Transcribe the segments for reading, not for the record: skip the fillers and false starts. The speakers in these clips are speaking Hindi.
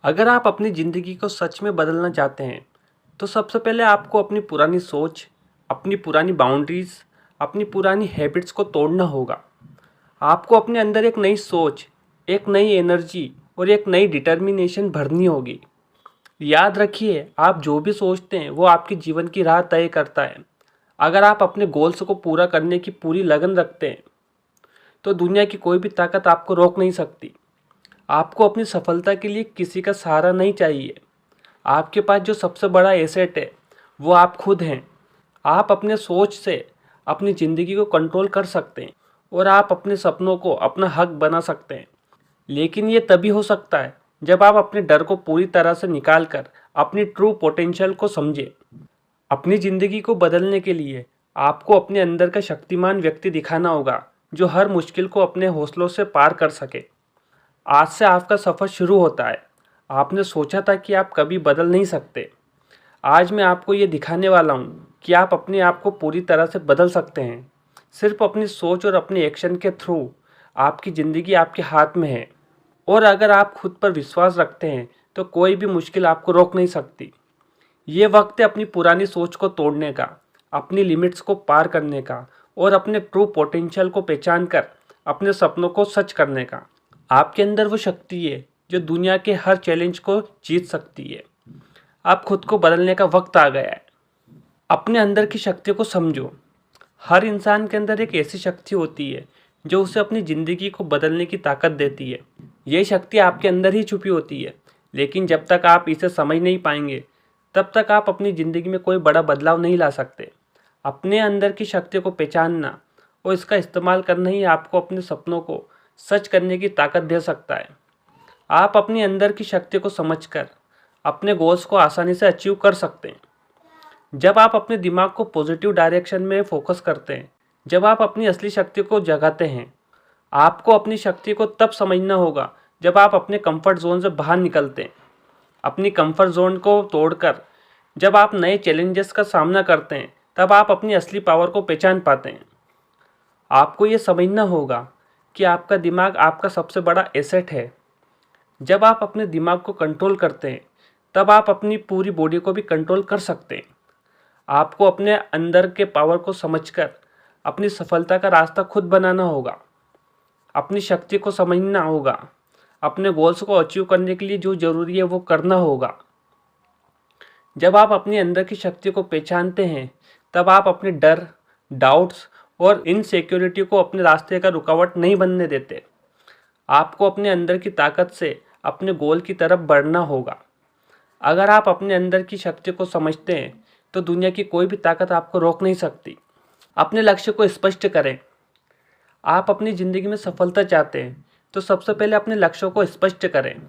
अगर आप अपनी ज़िंदगी को सच में बदलना चाहते हैं, तो सबसे पहले आपको अपनी पुरानी सोच, अपनी पुरानी बाउंड्रीज़, अपनी पुरानी हैबिट्स को तोड़ना होगा। आपको अपने अंदर एक नई सोच, एक नई एनर्जी और एक नई डिटर्मिनेशन भरनी होगी। याद रखिए, आप जो भी सोचते हैं वो आपके जीवन की राह तय करता है। अगर आप अपने गोल्स को पूरा करने की पूरी लगन रखते हैं, तो दुनिया की कोई भी ताकत आपको रोक नहीं सकती। आपको अपनी सफलता के लिए किसी का सहारा नहीं चाहिए। आपके पास जो सबसे बड़ा एसेट है वो आप खुद हैं। आप अपने सोच से अपनी ज़िंदगी को कंट्रोल कर सकते हैं और आप अपने सपनों को अपना हक बना सकते हैं। लेकिन ये तभी हो सकता है जब आप अपने डर को पूरी तरह से निकाल कर अपनी ट्रू पोटेंशियल को समझें। अपनी ज़िंदगी को बदलने के लिए आपको अपने अंदर का शक्तिमान व्यक्ति दिखाना होगा, जो हर मुश्किल को अपने हौसलों से पार कर सके। आज से आपका सफ़र शुरू होता है। आपने सोचा था कि आप कभी बदल नहीं सकते। आज मैं आपको ये दिखाने वाला हूँ कि आप अपने आप को पूरी तरह से बदल सकते हैं। सिर्फ अपनी सोच और अपने एक्शन के थ्रू। आपकी ज़िंदगी आपके हाथ में है, और अगर आप खुद पर विश्वास रखते हैं तो कोई भी मुश्किल आपको रोक नहीं सकती। ये वक्त है अपनी पुरानी सोच को तोड़ने का, अपनी लिमिट्स को पार करने का और अपने ट्रू पोटेंशियल को पहचान कर अपने सपनों को सच करने का। आपके अंदर वो शक्ति है जो दुनिया के हर चैलेंज को जीत सकती है। आप खुद को बदलने का वक्त आ गया है। अपने अंदर की शक्ति को समझो। हर इंसान के अंदर एक ऐसी शक्ति होती है जो उसे अपनी ज़िंदगी को बदलने की ताकत देती है। ये शक्ति आपके अंदर ही छुपी होती है, लेकिन जब तक आप इसे समझ नहीं पाएंगे तब तक आप अपनी ज़िंदगी में कोई बड़ा बदलाव नहीं ला सकते। अपने अंदर की शक्ति को पहचानना और इसका इस्तेमाल करना ही आपको अपने सपनों को सच करने की ताकत दे सकता है। आप अपनी अंदर की शक्ति को समझकर अपने गोल्स को आसानी से अचीव कर सकते हैं। जब आप अपने दिमाग को पॉजिटिव डायरेक्शन में फोकस करते हैं, जब आप अपनी असली शक्ति को जगाते हैं। आपको अपनी शक्ति को तब समझना होगा जब आप अपने कंफर्ट जोन से बाहर निकलते हैं। अपनी कंफर्ट जोन को तोड़कर जब आप नए चैलेंजेस का सामना करते हैं, तब आप अपनी असली पावर को पहचान पाते हैं। आपको ये समझना होगा कि आपका दिमाग आपका सबसे बड़ा एसेट है। जब आप अपने दिमाग को कंट्रोल करते हैं, तब आप अपनी पूरी बॉडी को भी कंट्रोल कर सकते हैं। आपको अपने अंदर के पावर को समझकर अपनी सफलता का रास्ता खुद बनाना होगा। अपनी शक्ति को समझना होगा। अपने गोल्स को अचीव करने के लिए जो ज़रूरी है वो करना होगा। जब आप अपने अंदर की शक्ति को पहचानते हैं, तब आप अपने डर, डाउट्स और इनसिक्योरिटी को अपने रास्ते का रुकावट नहीं बनने देते। आपको अपने अंदर की ताकत से अपने गोल की तरफ बढ़ना होगा। अगर आप अपने अंदर की शक्ति को समझते हैं, तो दुनिया की कोई भी ताकत आपको रोक नहीं सकती। अपने लक्ष्य को स्पष्ट करें। आप अपनी ज़िंदगी में सफलता चाहते हैं, तो सबसे पहले अपने लक्ष्यों को स्पष्ट करें।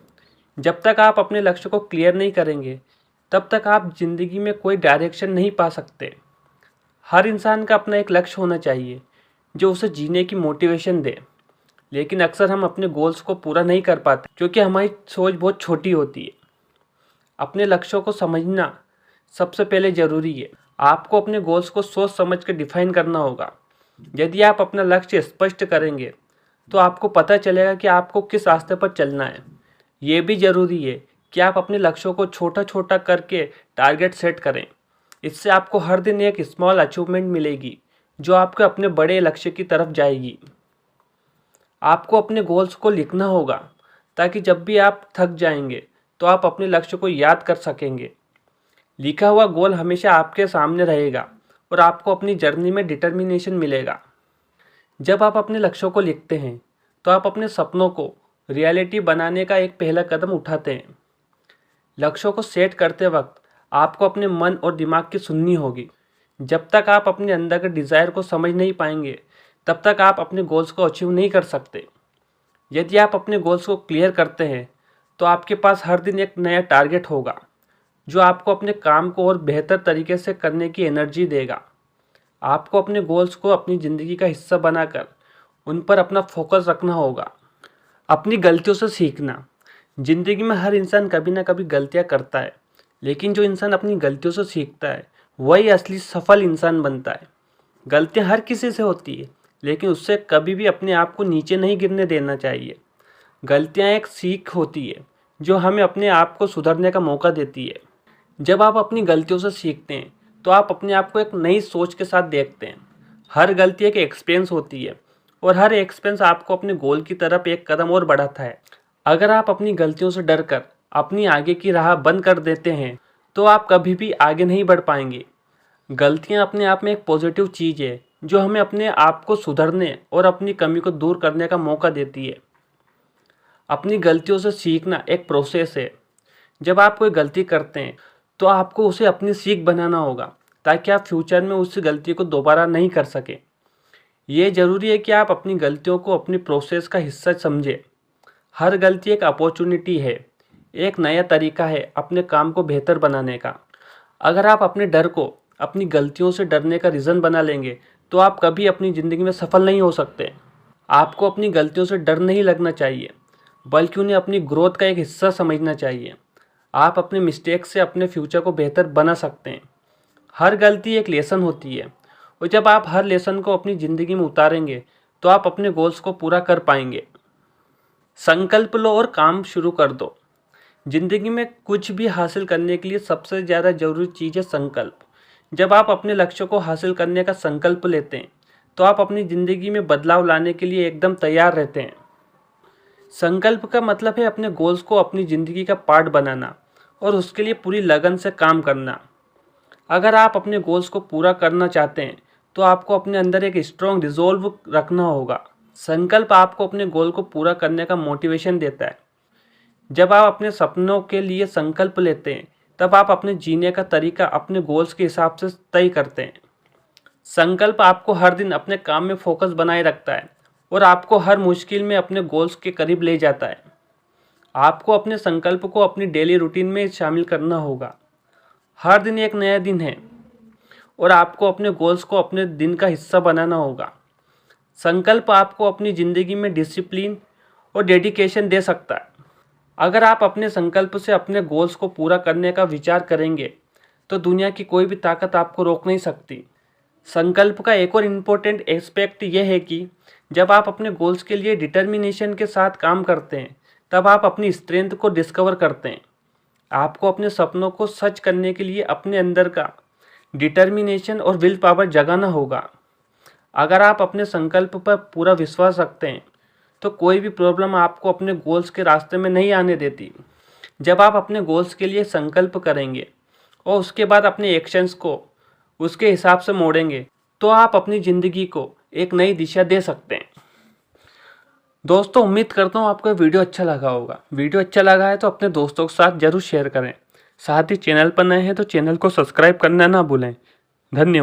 जब तक आप अपने लक्ष्य को क्लियर नहीं करेंगे, तब तक आप ज़िंदगी में कोई डायरेक्शन नहीं पा सकते। हर इंसान का अपना एक लक्ष्य होना चाहिए जो उसे जीने की मोटिवेशन दे। लेकिन अक्सर हम अपने गोल्स को पूरा नहीं कर पाते क्योंकि हमारी सोच बहुत छोटी होती है। अपने लक्ष्यों को समझना सबसे पहले ज़रूरी है। आपको अपने गोल्स को सोच समझ कर डिफाइन करना होगा। यदि आप अपना लक्ष्य स्पष्ट करेंगे, तो आपको पता चलेगा कि आपको किस रास्ते पर चलना है। ये भी ज़रूरी है कि आप अपने लक्ष्यों को छोटा छोटा करके टारगेट सेट करें। इससे आपको हर दिन एक स्मॉल अचीवमेंट मिलेगी जो आपके अपने बड़े लक्ष्य की तरफ जाएगी। आपको अपने गोल्स को लिखना होगा ताकि जब भी आप थक जाएंगे तो आप अपने लक्ष्य को याद कर सकेंगे। लिखा हुआ गोल हमेशा आपके सामने रहेगा और आपको अपनी जर्नी में डिटर्मिनेशन मिलेगा। जब आप अपने लक्ष्यों को लिखते हैं, तो आप अपने सपनों को रियलिटी बनाने का एक पहला कदम उठाते हैं। लक्ष्यों को सेट करते वक्त आपको अपने मन और दिमाग की सुननी होगी। जब तक आप अपने अंदर के डिज़ायर को समझ नहीं पाएंगे, तब तक आप अपने गोल्स को अचीव नहीं कर सकते। यदि आप अपने गोल्स को क्लियर करते हैं, तो आपके पास हर दिन एक नया टारगेट होगा जो आपको अपने काम को और बेहतर तरीके से करने की एनर्जी देगा। आपको अपने गोल्स को अपनी ज़िंदगी का हिस्सा बनाकर उन पर अपना फोकस रखना होगा। अपनी गलतियों से सीखना। ज़िंदगी में हर इंसान कभी ना कभी गलतियाँ करता है, लेकिन जो इंसान अपनी गलतियों से सीखता है वही असली सफल इंसान बनता है। गलतियाँ हर किसी से होती है, लेकिन उससे कभी भी अपने आप को नीचे नहीं गिरने देना चाहिए। गलतियाँ एक सीख होती है जो हमें अपने आप को सुधरने का मौका देती है। जब आप अपनी गलतियों से सीखते हैं तो आप अपने आप को एक नई सोच के साथ देखते हैं। हर गलती एक एक्सपीरियंस होती है और हर एक्सपीरियंस आपको अपने गोल की तरफ एक कदम और बढ़ाता है। अगर आप अपनी गलतियों से डर कर अपनी आगे की राह बंद कर देते हैं तो आप कभी भी आगे नहीं बढ़ पाएंगे। गलतियां अपने आप में एक पॉजिटिव चीज़ है जो हमें अपने आप को सुधरने और अपनी कमी को दूर करने का मौका देती है। अपनी गलतियों से सीखना एक प्रोसेस है। जब आप कोई गलती करते हैं तो आपको उसे अपनी सीख बनाना होगा ताकि आप फ्यूचर में उस गलती को दोबारा नहीं कर सके। ये ज़रूरी है कि आप अपनी गलतियों को अपनी प्रोसेस का हिस्सा समझें। हर गलती एक अपॉर्चुनिटी है, एक नया तरीका है अपने काम को बेहतर बनाने का। अगर आप अपने डर को अपनी गलतियों से डरने का रीज़न बना लेंगे तो आप कभी अपनी ज़िंदगी में सफल नहीं हो सकते। आपको अपनी गलतियों से डर नहीं लगना चाहिए, बल्कि उन्हें अपनी ग्रोथ का एक हिस्सा समझना चाहिए। आप अपने मिस्टेक से अपने फ्यूचर को बेहतर बना सकते हैं। हर गलती एक लेसन होती है और जब आप हर लेसन को अपनी ज़िंदगी में उतारेंगे तो आप अपने गोल्स को पूरा कर पाएंगे। संकल्प लो और काम शुरू कर दो। ज़िंदगी में कुछ भी हासिल करने के लिए सबसे ज़्यादा ज़रूरी चीज़ है संकल्प। जब आप अपने लक्ष्य को हासिल करने का संकल्प लेते हैं तो आप अपनी ज़िंदगी में बदलाव लाने के लिए एकदम तैयार रहते हैं। संकल्प का मतलब है अपने गोल्स को अपनी ज़िंदगी का पार्ट बनाना और उसके लिए पूरी लगन से काम करना। अगर आप अपने गोल्स को पूरा करना चाहते हैं तो आपको अपने अंदर एक स्ट्रॉन्ग रिजोल्व रखना होगा। संकल्प आपको अपने गोल को पूरा करने का मोटिवेशन देता है। जब आप अपने सपनों के लिए संकल्प लेते हैं तब आप अपने जीने का तरीका अपने गोल्स के हिसाब से तय करते हैं। संकल्प आपको हर दिन अपने काम में फोकस बनाए रखता है और आपको हर मुश्किल में अपने गोल्स के करीब ले जाता है। आपको अपने संकल्प को अपनी डेली रूटीन में शामिल करना होगा। हर दिन एक नया दिन है और आपको अपने गोल्स को अपने दिन का हिस्सा बनाना होगा। संकल्प आपको अपनी ज़िंदगी में डिसिप्लिन और डेडिकेशन दे सकता है। अगर आप अपने संकल्प से अपने गोल्स को पूरा करने का विचार करेंगे तो दुनिया की कोई भी ताकत आपको रोक नहीं सकती। संकल्प का एक और इम्पोर्टेंट एस्पेक्ट यह है कि जब आप अपने गोल्स के लिए डिटर्मिनेशन के साथ काम करते हैं तब आप अपनी स्ट्रेंथ को डिस्कवर करते हैं। आपको अपने सपनों को सच करने के लिए अपने अंदर का डिटर्मिनेशन और विल पावर जगाना होगा। अगर आप अपने संकल्प पर पूरा विश्वास रखते हैं तो कोई भी प्रॉब्लम आपको अपने गोल्स के रास्ते में नहीं आने देती। जब आप अपने गोल्स के लिए संकल्प करेंगे और उसके बाद अपने एक्शंस को उसके हिसाब से मोड़ेंगे तो आप अपनी ज़िंदगी को एक नई दिशा दे सकते हैं। दोस्तों, उम्मीद करता हूँ आपको वीडियो अच्छा लगा होगा। वीडियो अच्छा लगा है तो अपने दोस्तों के साथ ज़रूर शेयर करें। साथ ही चैनल पर नए हैं तो चैनल को सब्सक्राइब करना ना भूलें। धन्यवाद।